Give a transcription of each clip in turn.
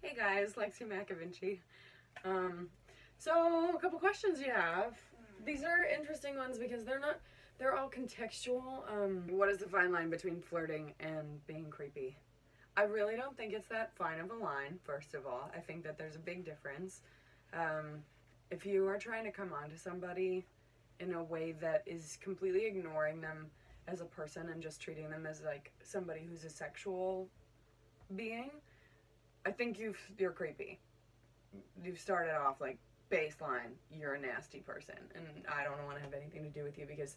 Hey guys, Lexy McAvinchey. So a couple questions you have. These are interesting ones because they're all contextual. What is the fine line between flirting and being creepy? I really don't think it's that fine of a line, first of all. I think that there's a big difference. If you are trying to come on to somebody in a way that is completely ignoring them as a person and just treating them as like somebody who's a sexual being, I think you're creepy. You've started off like baseline, you're a nasty person, and I don't want to have anything to do with you because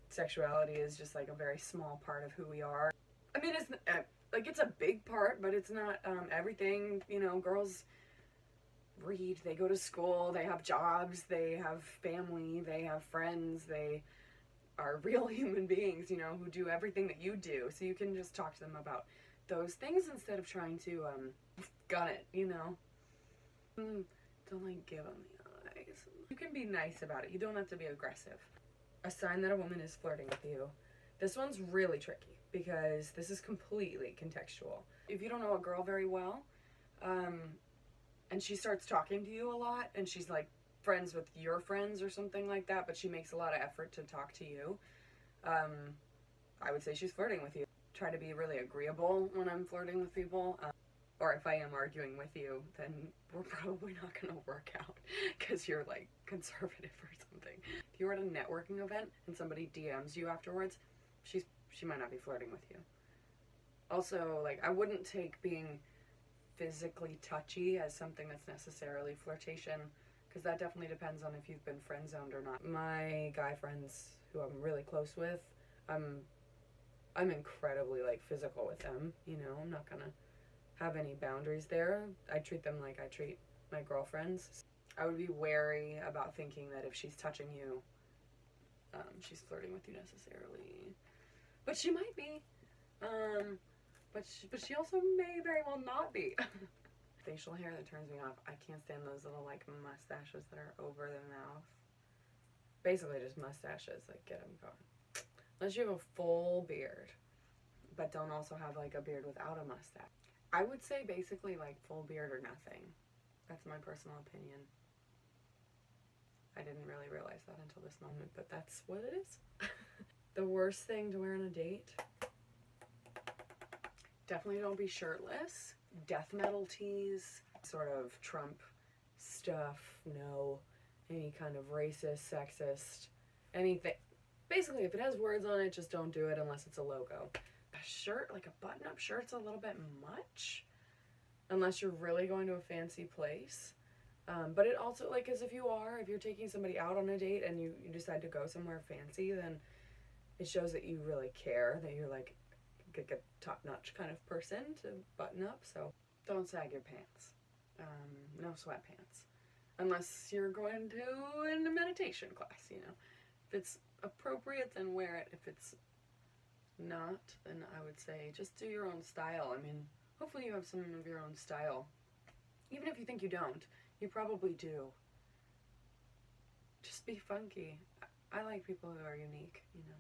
sexuality is just like a very small part of who we are. I mean, it's like it's a big part, but it's not everything. You know, girls read, they go to school, they have jobs, they have family, they have friends, they are real human beings, you know, who do everything that you do. So you can just talk to them about those things instead of trying to gun it, you know. Don't like give them the eyes. You can be nice about it. You don't have to be aggressive. A sign that a woman is flirting with you. This one's really tricky because this is completely contextual. If you don't know a girl very well, and she starts talking to you a lot, and she's like friends with your friends or something like that, but she makes a lot of effort to talk to you, I would say she's flirting with you. Try to be really agreeable when I'm flirting with people. Or if I am arguing with you, then we're probably not going to work out because you're like conservative or something. If you're at a networking event and somebody DMs you afterwards, she might not be flirting with you. Also, like, I wouldn't take being physically touchy as something that's necessarily flirtation, because that definitely depends on if you've been friend zoned or not. My guy friends who I'm really close with, I'm incredibly like physical with them, you know. I'm not gonna have any boundaries there. I treat them like I treat my girlfriends. I would be wary about thinking that if she's touching you, she's flirting with you necessarily. But she might be. But she also may very well not be. Facial hair that turns me off. I can't stand those little like mustaches that are over the mouth. Basically just mustaches, like get them going. Unless you have a full beard, but don't also have like a beard without a mustache. I would say basically like full beard or nothing. That's my personal opinion. I didn't really realize that until this moment, but that's what it is. The worst thing to wear on a date? Definitely don't be shirtless. Death metal tees, sort of Trump stuff, no. Any kind of racist, sexist, anything. Basically, if it has words on it, just don't do it unless it's a logo. A shirt, like a button-up shirt's a little bit much, unless you're really going to a fancy place. But it also, like, as if you're taking somebody out on a date and you decide to go somewhere fancy, then it shows that you really care, that you're like a top-notch kind of person to button up. So don't sag your pants. No sweatpants. Unless you're going to in a meditation class, you know. If it's appropriate, then wear it. If it's not, then I would say just do your own style. I mean, hopefully you have some of your own style. Even if you think you don't, you probably do. Just be funky. I like people who are unique, you know.